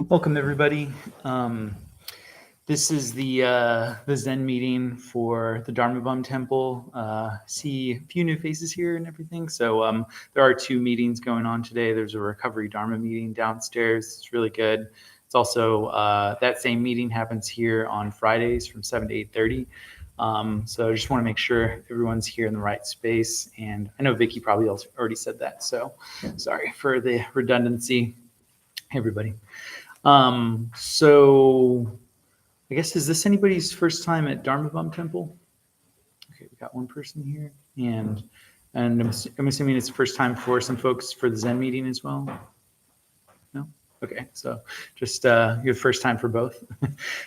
Welcome everybody. This is the Zen meeting for the Dharmabumtemple. See a few new faces here and everything. So there are two meetings going on today. There's a recovery Dharma meeting downstairs. It's really good. It's also that same meeting happens here on Fridays from 7 to 8:30. So I just want to make sure everyone's here in the right space. And I know Vicky probably already said that. So sorry for the redundancy. Hey, everybody. So I guess, is this anybody's first time at Dharmabumtemple? Okay, we got one person here, and I'm assuming it's the first time for some folks for the Zen meeting as well. No? Okay, so just your first time for both.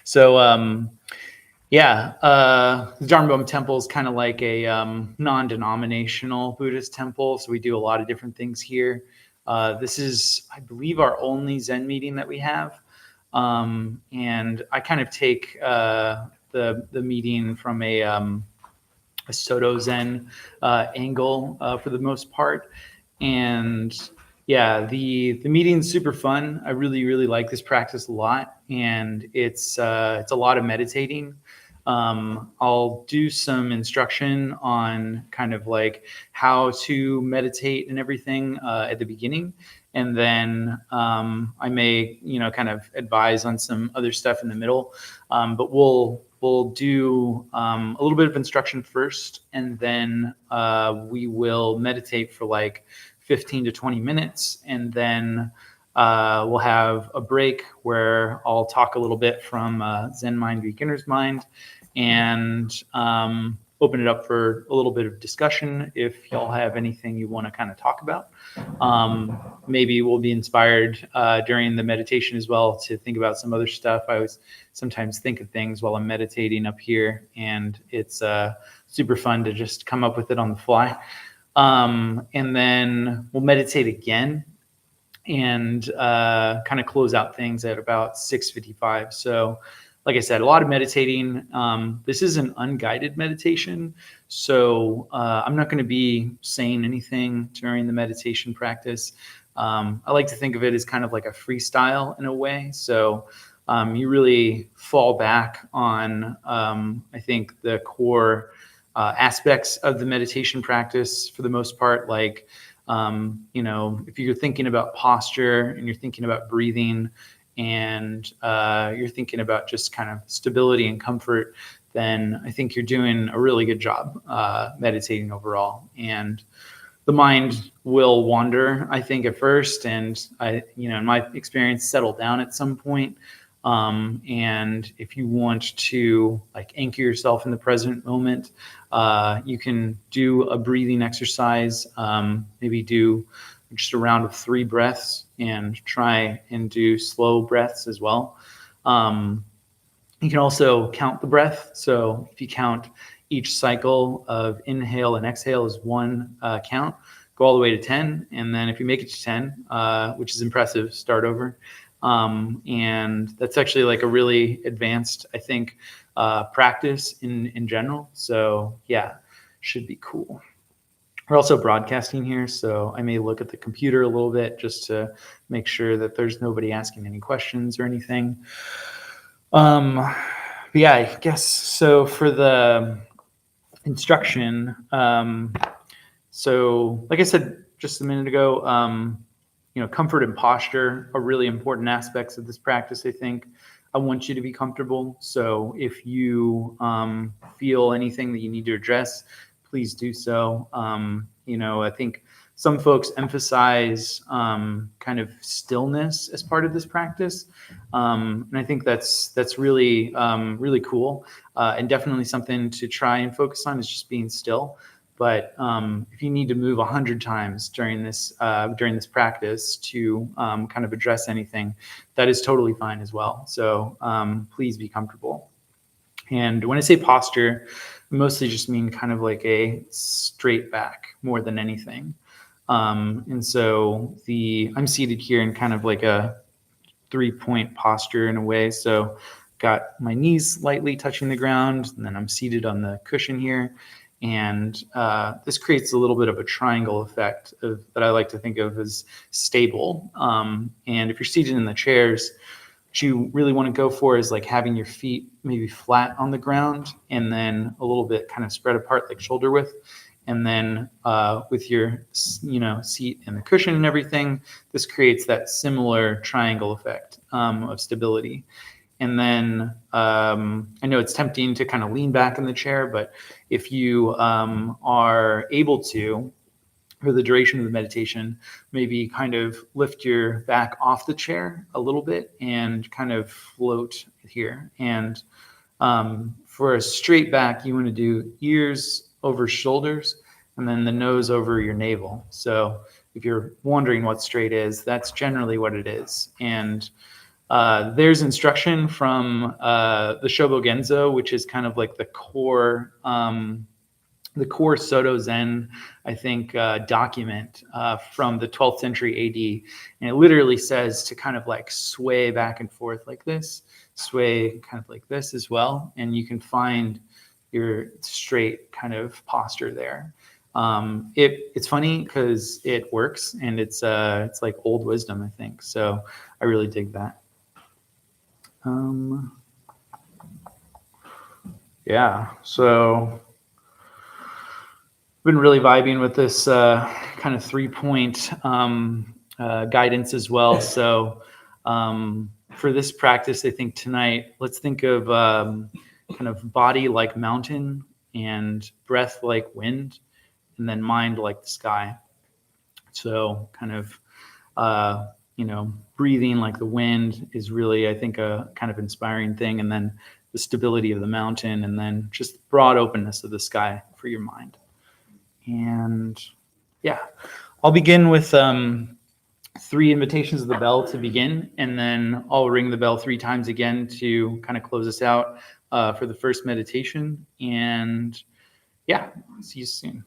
So yeah, the Dharmabumtemple is kind of like a non-denominational Buddhist temple, so we do a lot of different things here. This is, I believe, our only Zen meeting that we have. And I kind of take the meeting from a Soto Zen angle for the most part. And yeah, the meeting's super fun. I really like this practice a lot, and it's a lot of meditating. I'll do some instruction on kind of like how to meditate and everything at the beginning. And then I may, kind of advise on some other stuff in the middle. But we'll do a little bit of instruction first, and then we will meditate for like 15 to 20 minutes. And then we'll have a break where I'll talk a little bit from Zen Mind, Beginner's Mind, and open it up for a little bit of discussion if y'all have anything you want to kind of talk about. Maybe we'll be inspired during the meditation as well to think about some other stuff. I always sometimes think of things while I'm meditating up here, and it's super fun to just come up with it on the fly. And then we'll meditate again and kind of close out things at about 6:55. So like I said, a lot of meditating. This is an unguided meditation, so I'm not going to be saying anything during the meditation practice. I like to think of it as kind of like a freestyle in a way. So you really fall back on, I think, the core aspects of the meditation practice for the most part. Like, if you're thinking about posture and you're thinking about breathing, and you're thinking about just kind of stability and comfort, then I think you're doing a really good job meditating overall. And the mind will wander, I think, at first, and in my experience, settle down at some point. And if you want to like anchor yourself in the present moment, you can do a breathing exercise, maybe do just a round of 3 breaths and try and do slow breaths as well. You can also count the breath. So if you count each cycle of inhale and exhale as one count, go all the way to 10. And then if you make it to 10, which is impressive, start over. And that's actually like a really advanced, I think, practice in general. So yeah, should be cool. We're also broadcasting here, so I may look at the computer a little bit just to make sure that there's nobody asking any questions or anything. But yeah, I guess so for the instruction. So like I said just a minute ago, comfort and posture are really important aspects of this practice, I think. I want you to be comfortable. So if you feel anything that you need to address, please do so. I think some folks emphasize kind of stillness as part of this practice. And I think that's really, really cool, and definitely something to try and focus on is just being still. But if you need to move 100 times during this practice to kind of address anything, that is totally fine as well. So please be comfortable. And when I say posture, I mostly just mean kind of like a straight back more than anything. And so I'm seated here in kind of like a 3-point posture in a way. So got my knees lightly touching the ground, and then I'm seated on the cushion here. And this creates a little bit of a triangle effect that I like to think of as stable. And if you're seated in the chairs, what you really want to go for is like having your feet maybe flat on the ground and then a little bit kind of spread apart, like shoulder width. And then with your, seat and the cushion and everything, this creates that similar triangle effect of stability. And then I know it's tempting to kind of lean back in the chair, but if you are able to, for the duration of the meditation, maybe kind of lift your back off the chair a little bit and kind of float here. And for a straight back, you want to do ears over shoulders and then the nose over your navel. So if you're wondering what straight is, that's generally what it is. And there's instruction from the Shobo Genzo, which is kind of like the core Soto Zen, I think, document from the 12th century AD. And it literally says to kind of like sway back and forth like this, sway kind of like this as well. And you can find your straight kind of posture there. It's funny because it works and it's like old wisdom, I think. So I really dig that. Yeah, so been really vibing with this kind of 3-point guidance as well. So for this practice, I think tonight, let's think of kind of body like mountain and breath like wind, and then mind like the sky. So kind of, breathing like the wind is really, I think, a kind of inspiring thing. And then the stability of the mountain, and then just broad openness of the sky for your mind. And yeah, I'll begin with 3 invitations of the bell to begin, and then I'll ring the bell 3 times again to kind of close us out for the first meditation. And yeah, see you soon.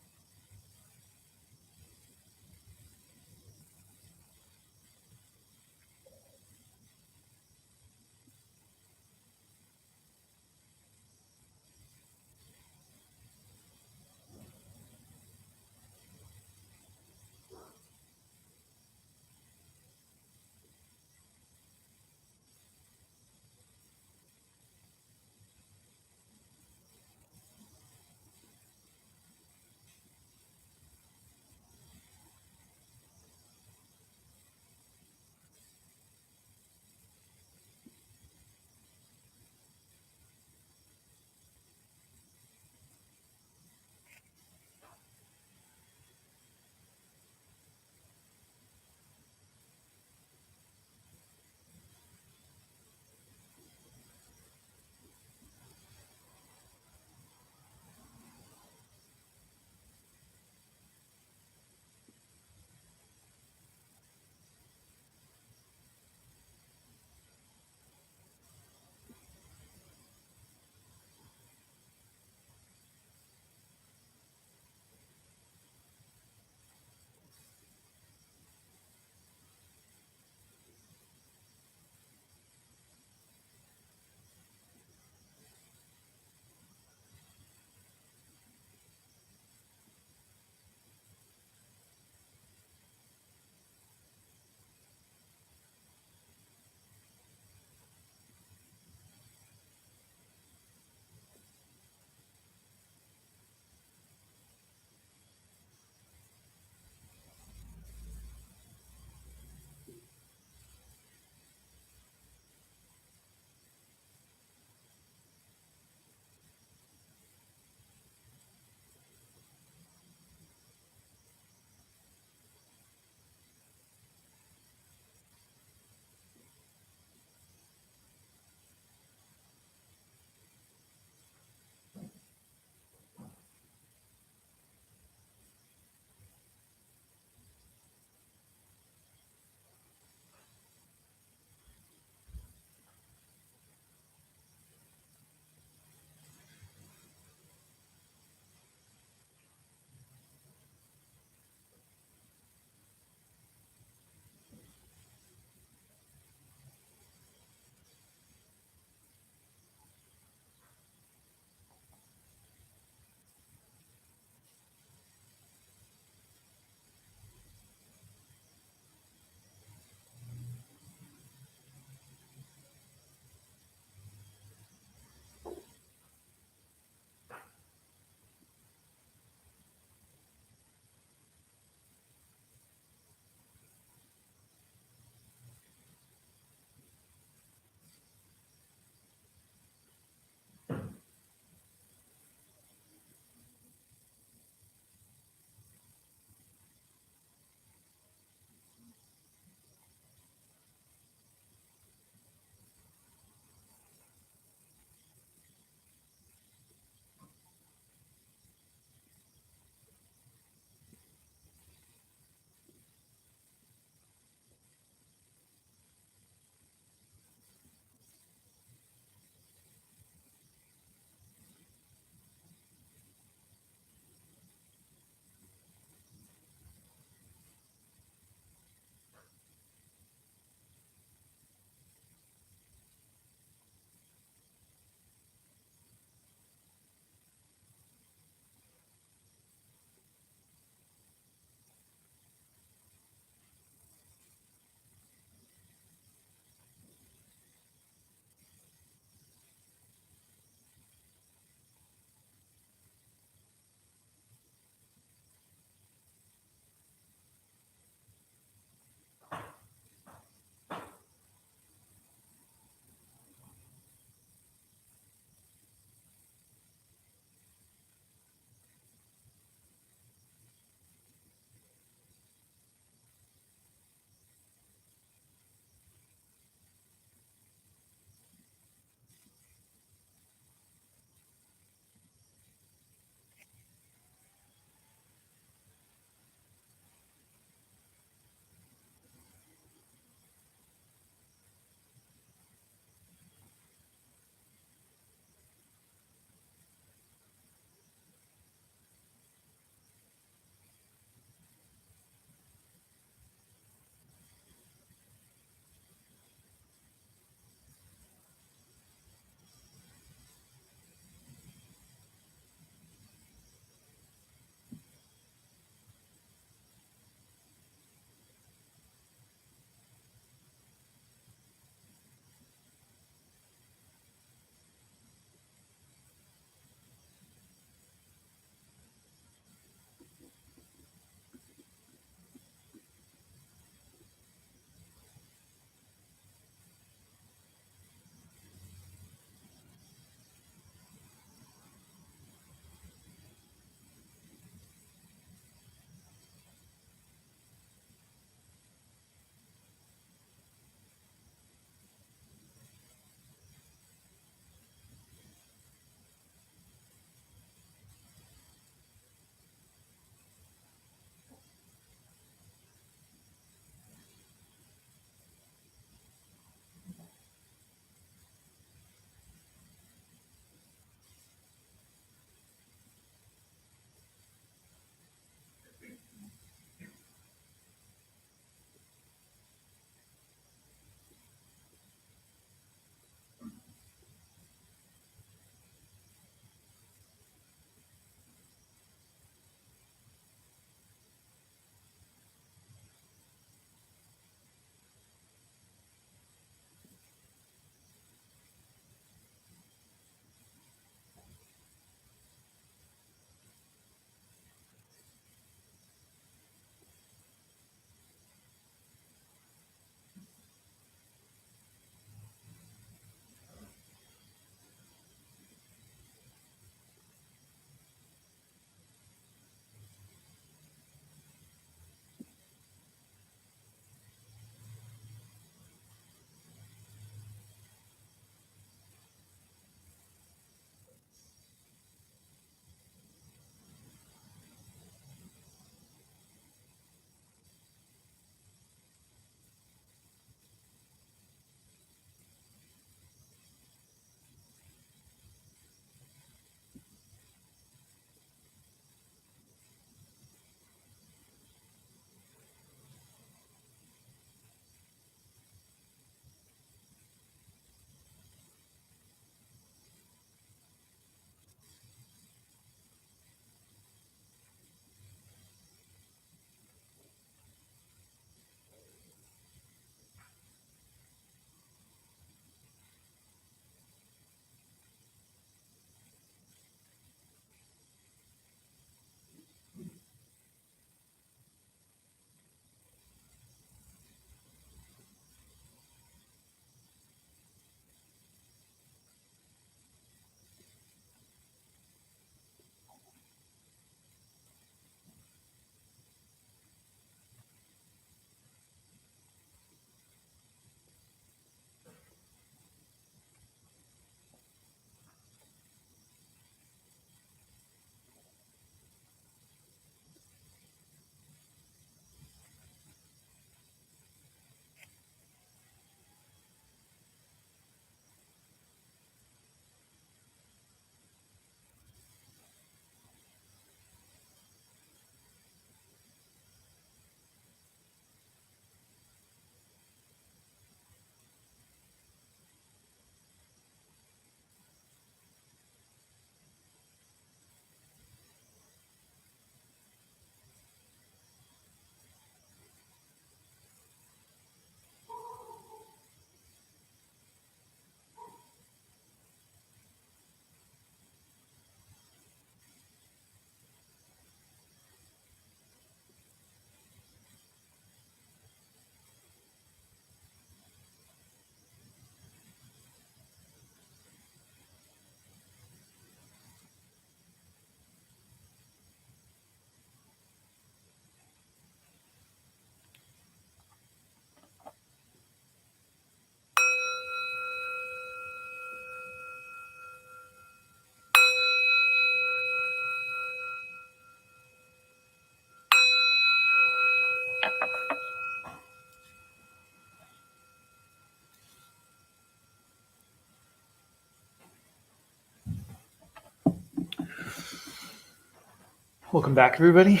Welcome back, everybody.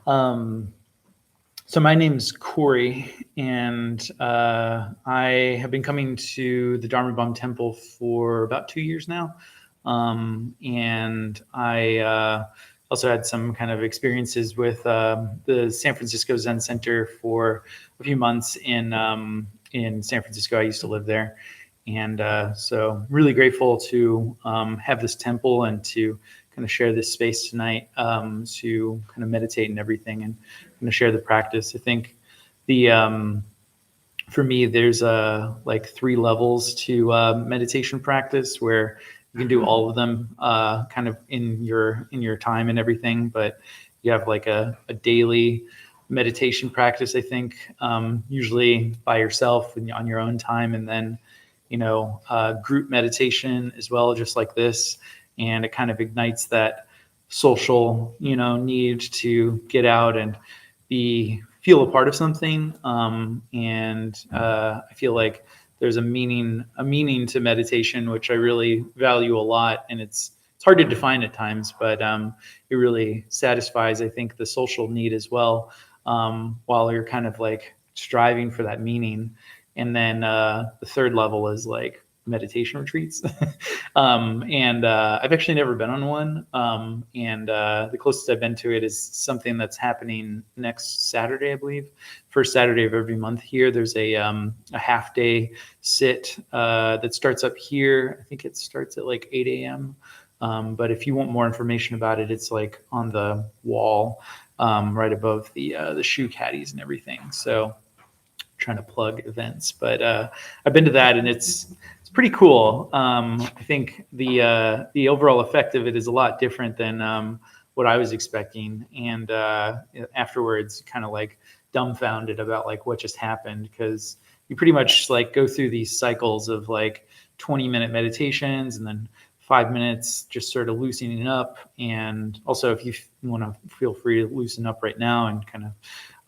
So my name's Cory, and I have been coming to the Dharmabumtemple for about 2 years now. And I also had some kind of experiences with the San Francisco Zen Center for a few months in San Francisco. I used to live there. And so really grateful to have this temple and to kind of share this space tonight to kind of meditate and everything and kind of share the practice. I think the for me, there's like 3 levels to meditation practice where you can do all of them kind of in your time and everything, but you have like a daily meditation practice, I think, usually by yourself and on your own time, and then group meditation as well, just like this. And it kind of ignites that social, need to get out and feel a part of something. I feel like there's a meaning to meditation, which I really value a lot. And it's hard to define at times, but it really satisfies, I think, the social need as well, while you're kind of like striving for that meaning. And then the third level is like meditation retreats. I've actually never been on one. The closest I've been to it is something that's happening next Saturday, I believe. First Saturday of every month here. There's a half day sit that starts up here. I think it starts at like 8 a.m. But if you want more information about it, it's like on the wall right above the shoe caddies and everything. So trying to plug events, but I've been to that, and it's pretty cool. I think the overall effect of it is a lot different than what I was expecting, and afterwards kind of like dumbfounded about like what just happened, because you pretty much like go through these cycles of like 20-minute meditations and then 5 minutes just sort of loosening up. And also, if you want to, feel free to loosen up right now and kind of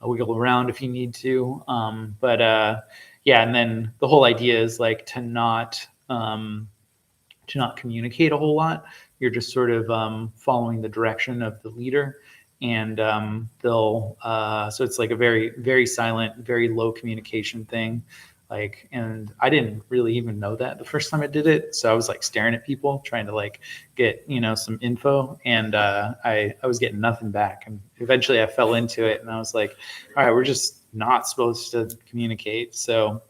wiggle around if you need to. Yeah, and then the whole idea is like to not communicate a whole lot. You're just sort of following the direction of the leader, and so it's like a very, very silent, very low communication thing. Like, and I didn't really even know that the first time I did it. So I was like staring at people trying to like get, some info, and I was getting nothing back. And eventually I fell into it, and I was like, all right, we're just not supposed to communicate. So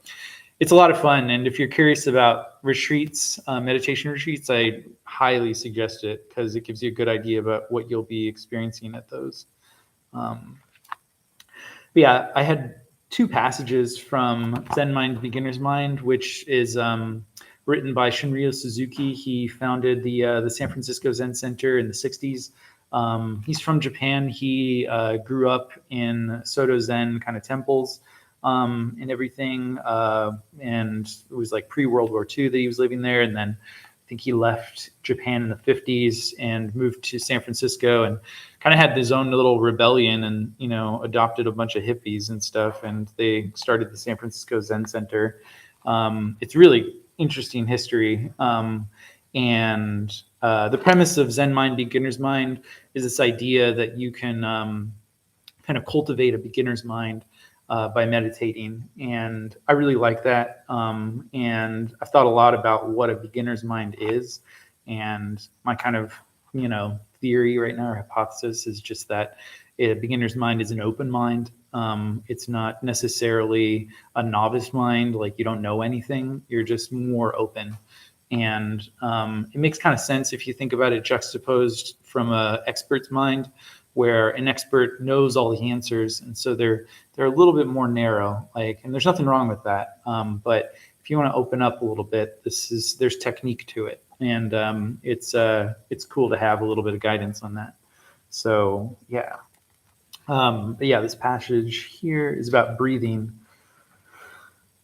it's a lot of fun. And if you're curious about retreats, meditation retreats, I highly suggest it, because it gives you a good idea about what you'll be experiencing at those. Yeah, I had 2 passages from Zen Mind, Beginner's Mind, which is written by Shunryu Suzuki. He founded the San Francisco Zen Center in the 60s. He's from Japan. He grew up in Soto Zen kind of temples and everything. And it was like pre-World War II that he was living there. And then I think he left Japan in the 50s and moved to San Francisco, and kind of had his own little rebellion, and adopted a bunch of hippies and stuff, and they started the San Francisco Zen Center. It's really interesting history, and the premise of Zen Mind, Beginner's Mind is this idea that you can kind of cultivate a beginner's mind by meditating. And I really like that. And I've thought a lot about what a beginner's mind is. And my kind of, theory right now, or hypothesis, is just that a beginner's mind is an open mind. It's not necessarily a novice mind, like you don't know anything, you're just more open. And it makes kind of sense if you think about it juxtaposed from an expert's mind, where an expert knows all the answers, and so they're a little bit more narrow. Like, and there's nothing wrong with that. But if you want to open up a little bit, there's technique to it, and it's cool to have a little bit of guidance on that. So yeah, but yeah, this passage here is about breathing.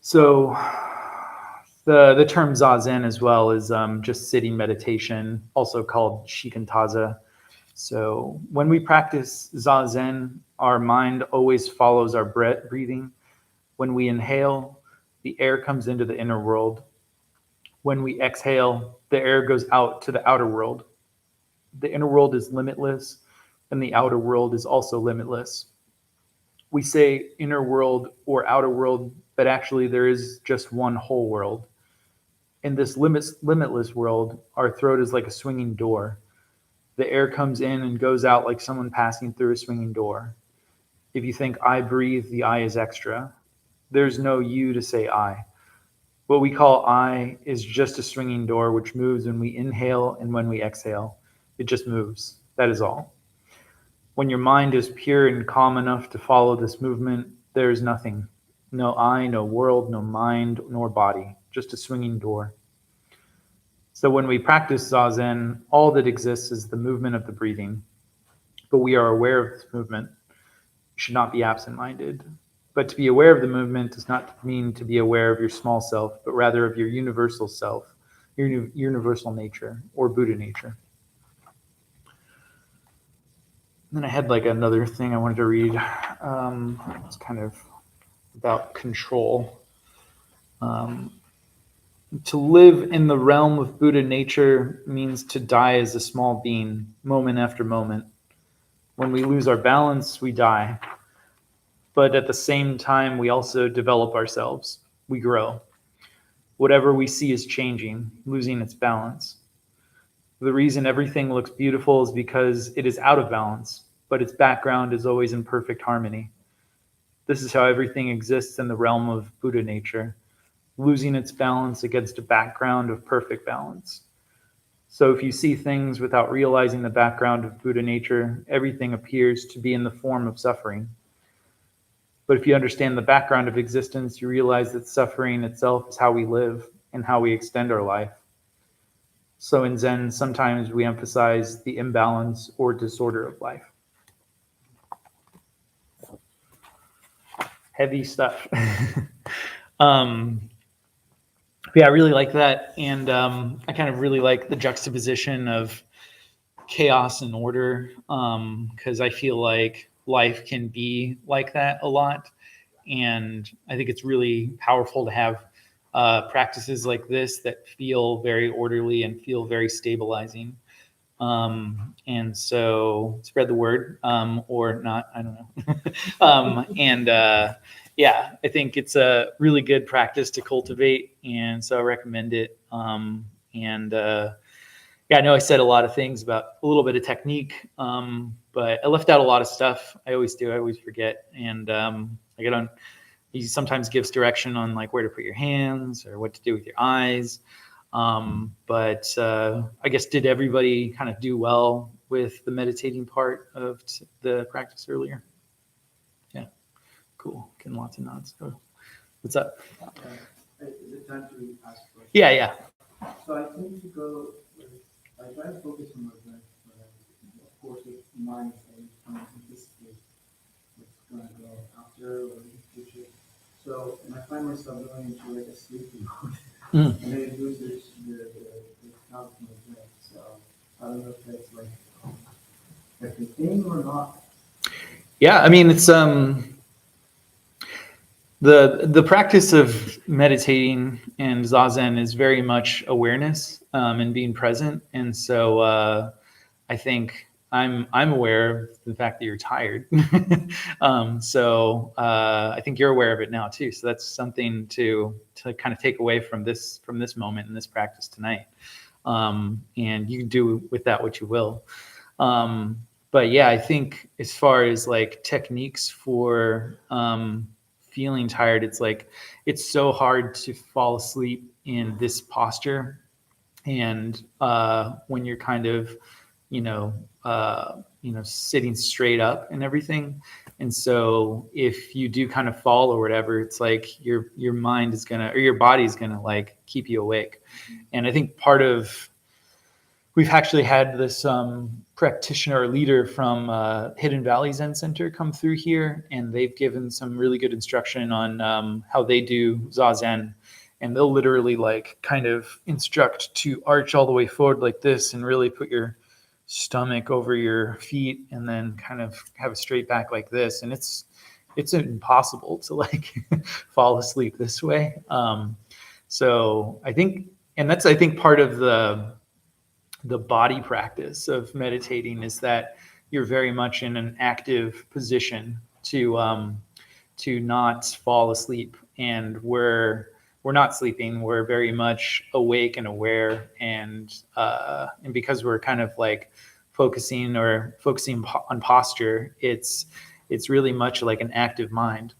So the term zazen as well is just sitting meditation, also called shikantaza. So when we practice zazen, our mind always follows our breathing. When we inhale, the air comes into the inner world. When we exhale, the air goes out to the outer world. The inner world is limitless. and the outer world is also limitless. We say inner world or outer world, but actually there is just one whole world. In this limitless world, our throat is like a swinging door. The air comes in and goes out like someone passing through a swinging door. If you think I breathe, the I is extra. There's no you to say I. What we call I is just a swinging door which moves when we inhale and when we exhale. It just moves. That is all. When your mind is pure and calm enough to follow this movement, there is nothing. No I, no world, no mind, nor body. Just a swinging door. So when we practice zazen, all that exists is the movement of the breathing. But we are aware of this movement. You should not be absent-minded. But to be aware of the movement does not mean to be aware of your small self, but rather of your universal self, your universal nature, or Buddha nature. And then I had like another thing I wanted to read. It's kind of about control. To live in the realm of Buddha nature means to die as a small being, moment after moment. When we lose our balance, we die. But at the same time, we also develop ourselves. We grow. Whatever we see is changing, losing its balance. The reason everything looks beautiful is because it is out of balance, but its background is always in perfect harmony. This is how everything exists in the realm of Buddha nature, losing its balance against a background of perfect balance. So if you see things without realizing the background of Buddha nature, everything appears to be in the form of suffering. But if you understand the background of existence, you realize that suffering itself is how we live and how we extend our life. So in Zen, sometimes we emphasize the imbalance or disorder of life. Heavy stuff. Yeah, I really like that. And I kind of really like the juxtaposition of chaos and order, because I feel like life can be like that a lot. And I think it's really powerful to have practices like this that feel very orderly and feel very stabilizing. And so spread the word, or not, I don't know. Yeah, I think it's a really good practice to cultivate. And so I recommend it. Yeah, I know I said a lot of things about a little bit of technique, but I left out a lot of stuff. I always do. I always forget. And I get on, he sometimes gives direction on like where to put your hands or what to do with your eyes. But I guess, did everybody kind of do well with the meditating part of the practice earlier? Yeah, cool. Getting lots of nods. So, what's up? Is it time to ask questions? Yeah. So I tend to go, I try to focus on my breath, but of course with mind, I kind of anticipate what's going to go after or in the future. So, and I find myself going into like a sleepy mode, and then it loses the count of my breath. So I don't know if that's like a thing or not. Yeah, I mean, it's the practice of meditating and zazen is very much awareness and being present. And so I think I'm aware of the fact that you're tired. So I think you're aware of it now too. So that's something to kind of take away from this moment in this practice tonight. And you can do with that what you will. But yeah, I think as far as like techniques for feeling tired, it's like it's so hard to fall asleep in this posture. And when you're kind of sitting straight up and everything. And so if you do kind of fall or whatever, it's like your mind is gonna, or your body's gonna like keep you awake. And I think we've actually had this practitioner or leader from Hidden Valley Zen Center come through here, and they've given some really good instruction on how they do zazen. And they'll literally like kind of instruct to arch all the way forward like this and really put your stomach over your feet and then kind of have a straight back like this. And it's impossible to like fall asleep this way. So I think, and that's, I think, part of the body practice of meditating is that you're very much in an active position to not fall asleep. And we're not sleeping. We're very much awake and aware, and because we're kind of like focusing on posture, it's really much like an active mind.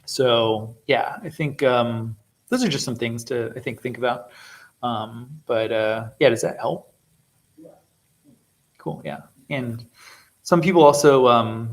So yeah, I think those are just some things to think about. But yeah, does that help? Yeah. Cool. Yeah, and some people also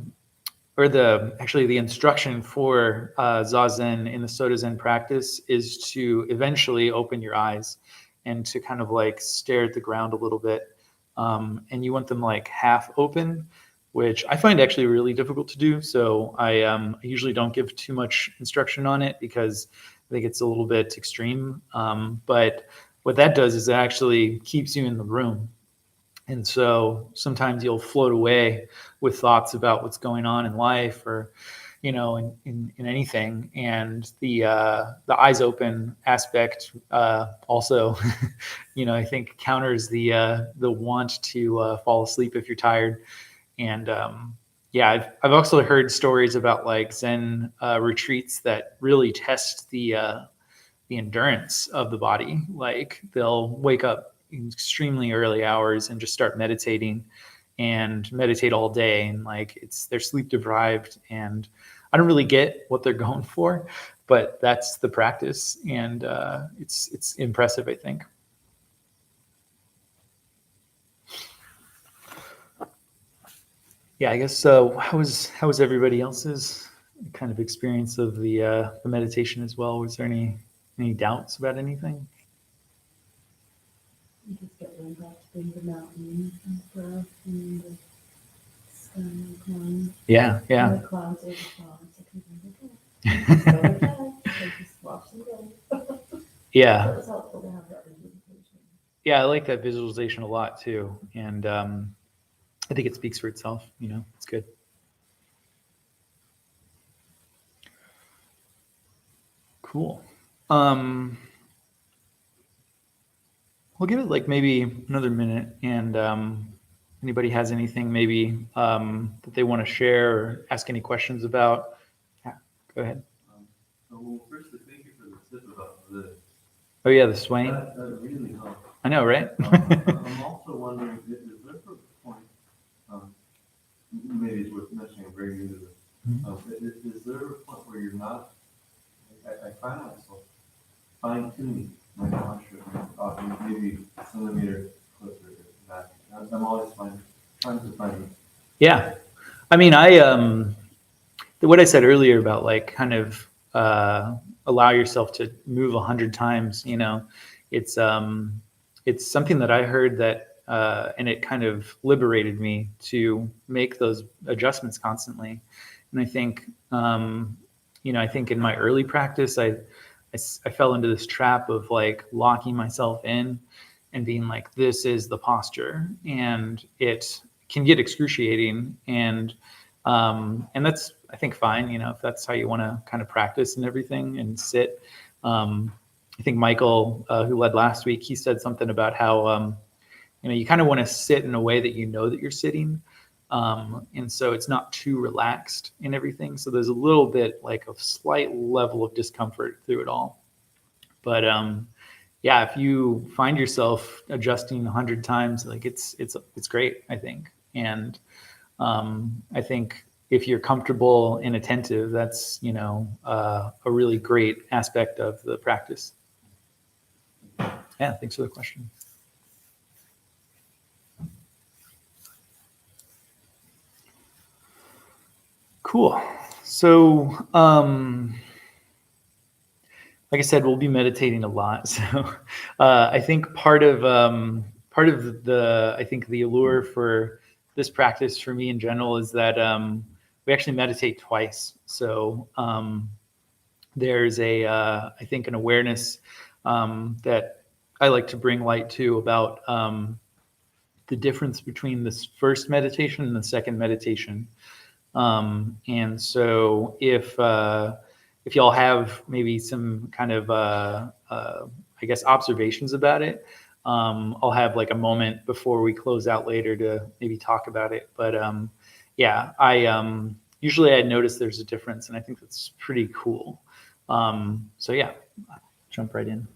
or the instruction for zazen in the Soto Zen practice is to eventually open your eyes and to kind of like stare at the ground a little bit. And you want them like half open, which I find actually really difficult to do. So I usually don't give too much instruction on it because I think it's a little bit extreme. But what that does is it actually keeps you in the room. And so sometimes you'll float away with thoughts about what's going on in life, or in anything. And the eyes open aspect also I think counters the want to fall asleep if you're tired. And yeah, I've also heard stories about like Zen retreats that really test the endurance of the body. Like they'll wake up in extremely early hours and just start meditating and meditate all day, and like they're sleep deprived, and I don't really get what they're going for, but that's the practice, and it's impressive, I think. Yeah, I guess so. How was everybody else's kind of experience of the meditation as well? Was there any doubts about anything? You just get one back to the mountain and breath and the sky and clouds. Yeah, And yeah. the clouds are the clouds. Okay. Just watch them go. Yeah. So it's helpful to have that visualization. Yeah, I like that visualization a lot too. And I think it speaks for itself, it's good. Cool. We'll give it like maybe another minute, and anybody has anything maybe that they want to share or ask any questions about, yeah, go ahead. Well, firstly, thank you for the tip about the. Oh yeah, the swaying. That really helped. I know, right? I'm also wondering, is there a point, maybe it's worth mentioning, I'm very new to this, is there a point where you're not, I find myself fine-tuning my posture, maybe a centimeter closer back. I'm always trying to find it. Yeah. I mean, what I said earlier about like kind of allow yourself to move 100 times, it's something that I heard that, and it kind of liberated me to make those adjustments constantly. And I think, I think in my early practice, I fell into this trap of like locking myself in and being like, this is the posture, and it can get excruciating. And that's, I think, fine, if that's how you want to kind of practice and everything and sit. I think Michael, who led last week, he said something about how, you kind of want to sit in a way that that you're sitting. And so it's not too relaxed in everything. So there's a little bit like a slight level of discomfort through it all. But yeah, if you find yourself adjusting 100 times, like it's great, I think. And I think if you're comfortable and attentive, that's, a really great aspect of the practice. Yeah, thanks for the question. Cool. So, like I said, we'll be meditating a lot. So, I think part of the I think the allure for this practice for me in general is that we actually meditate twice. So there's I think an awareness that I like to bring light to about the difference between this first meditation and the second meditation. And so if y'all have maybe some kind of I guess observations about it, I'll have like a moment before we close out later to maybe talk about it. But yeah, I usually I notice there's a difference, and I think that's pretty cool. So yeah, jump right in.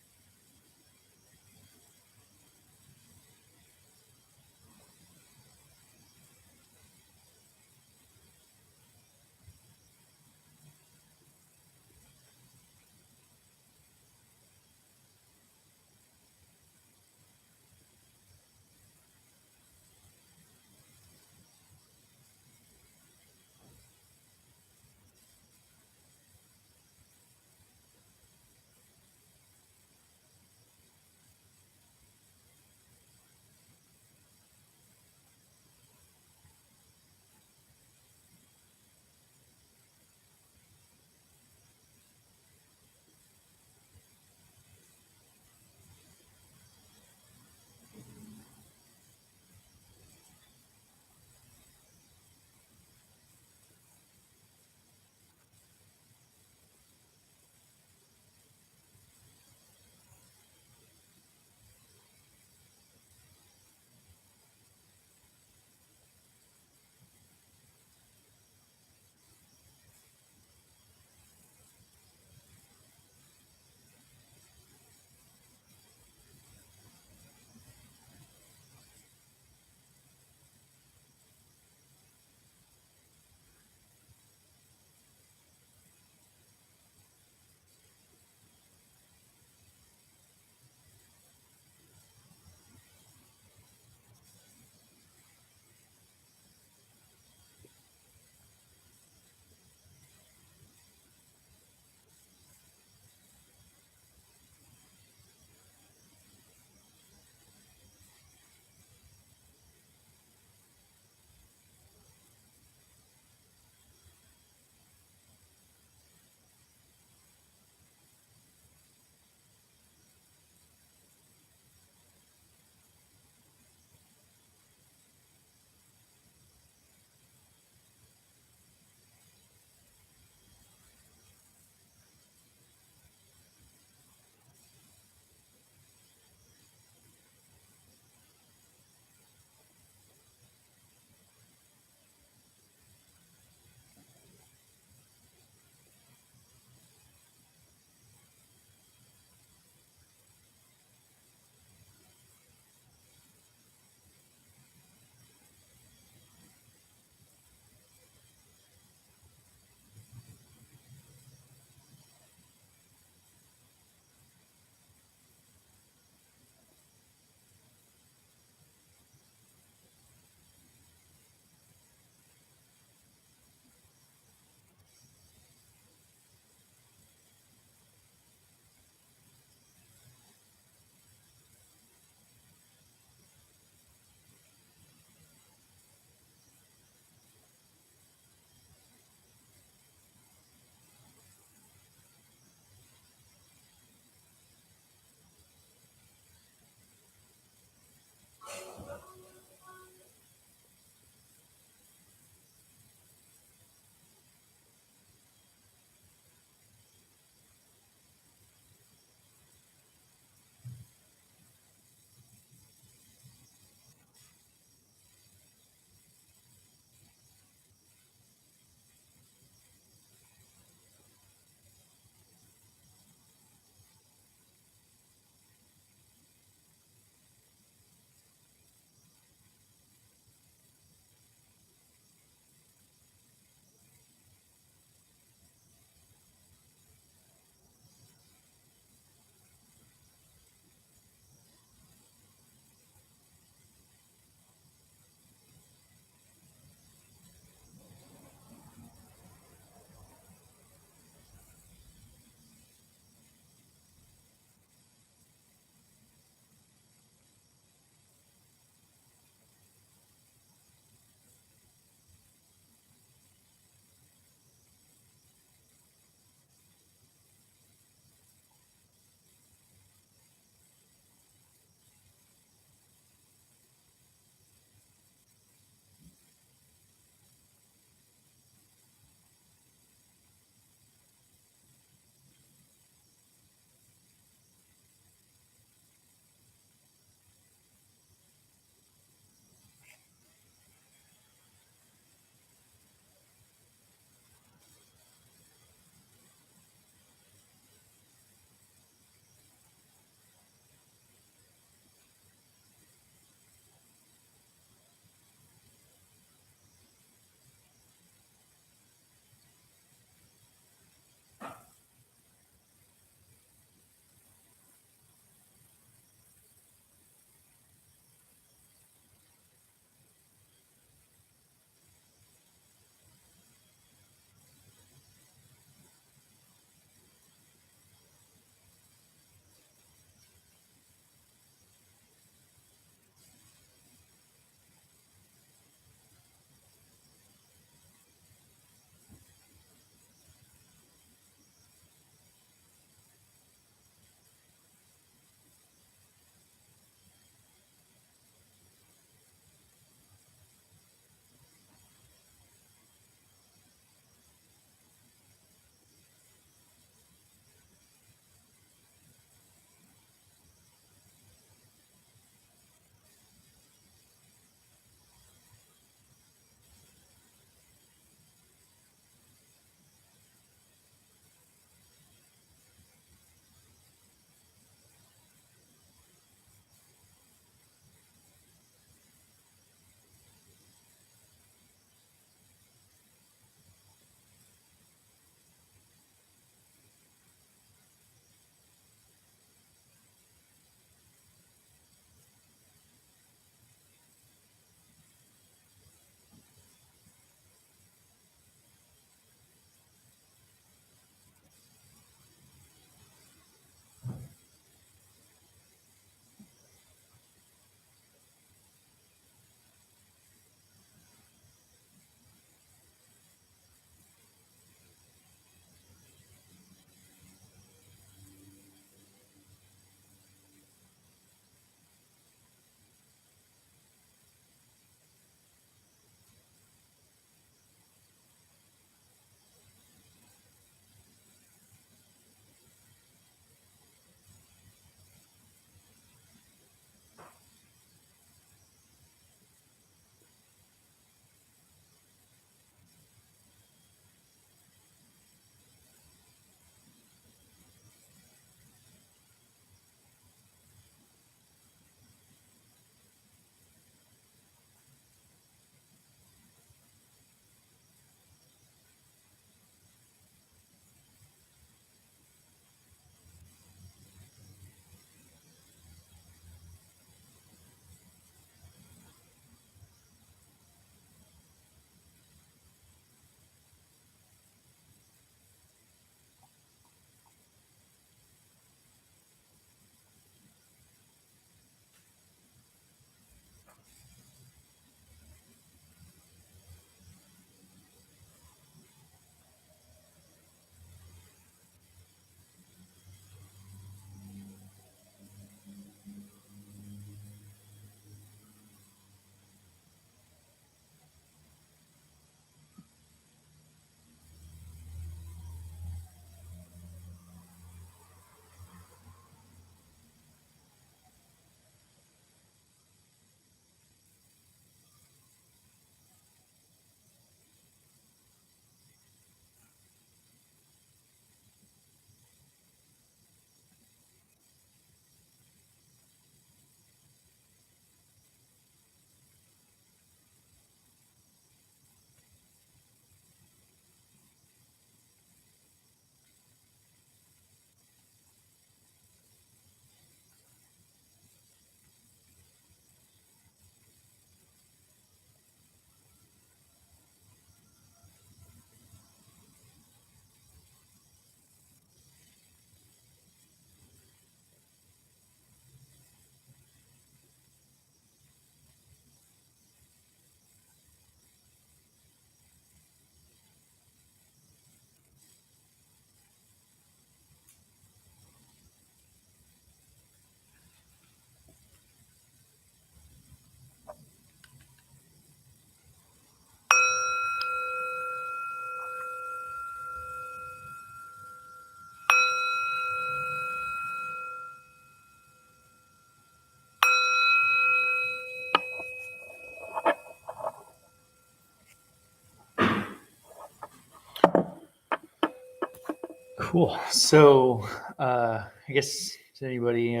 Cool. So I guess does anybody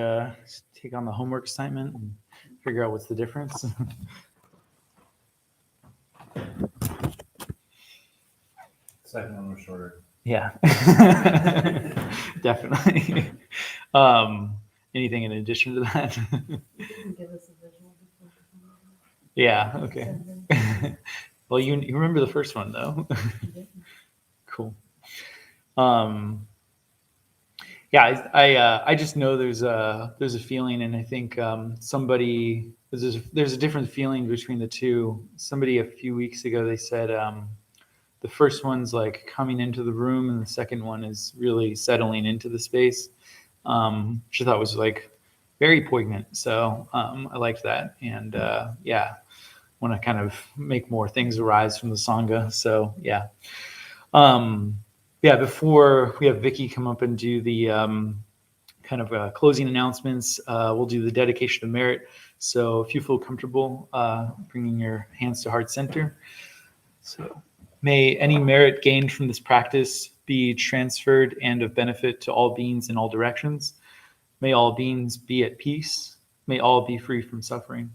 take on the homework assignment and figure out what's the difference? Second one was shorter. Yeah, definitely. Anything in addition to that? You can give us a visual before. Yeah. Okay. Well, you remember the first one though. Cool. Yeah, I just know there's a feeling, and I think there's a different feeling between the two. Somebody a few weeks ago, they said the first one's like coming into the room, and the second one is really settling into the space, which I thought was like very poignant. So I liked that, and yeah, want to kind of make more things arise from the Sangha. So yeah. Yeah, before we have Vicky come up and do the kind of closing announcements, we'll do the dedication of merit. So if you feel comfortable bringing your hands to heart center. So may any merit gained from this practice be transferred and of benefit to all beings in all directions. May all beings be at peace. May all be free from suffering.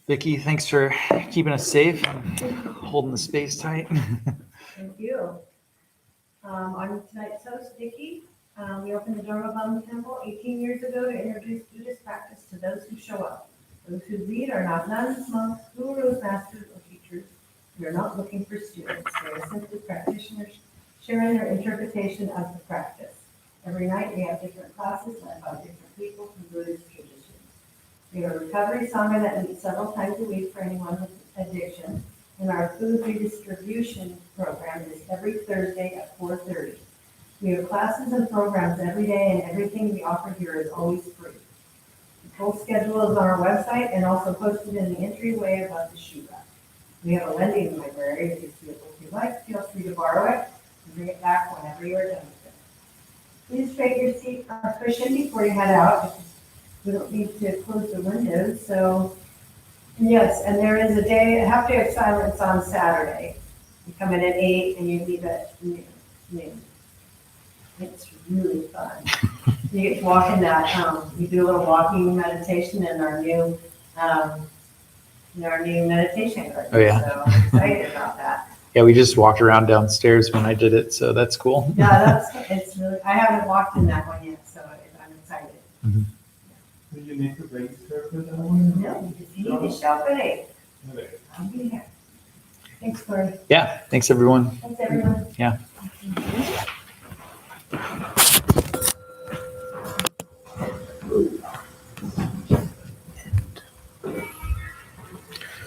Vicky, thanks for keeping us safe and holding the space tight. Thank you. I'm tonight's host, Vicky. We opened the Dharmabumtemple 18 years ago to introduce Buddhist practice to those who show up. Those who lead are not nuns, monks, gurus, masters, or teachers. We are not looking for students. They are simply practitioners sharing their interpretation of the practice. Every night we have different classes led by different people from Buddhist traditions. We have a recovery sangha that meets several times a week for anyone with addiction. And our food redistribution program is every Thursday at 4:30. We have classes and programs every day, and everything we offer here is always free. The full schedule is on our website and also posted in the entryway above the shoe rack. We have a lending library. If you like, feel free to borrow it and bring it back whenever you are done with it. Please straighten your seat or cushion before you head out, because we don't need to close the windows. So yes, and there is a half day of silence on Saturday. You come in at 8 and you leave at noon. It's really fun. You get to walk in that, you do a little walking meditation in our new meditation garden. Oh, yeah. So I'm excited about that. Yeah, we just walked around downstairs when I did it, so that's cool. Yeah, it's really, I haven't walked in that one yet, so I'm excited. Did you make a register for that one? No, you need to show up at 8. Okay. I'll be here. Thanks, Cory. Yeah, thanks everyone. Thanks, everyone. Yeah.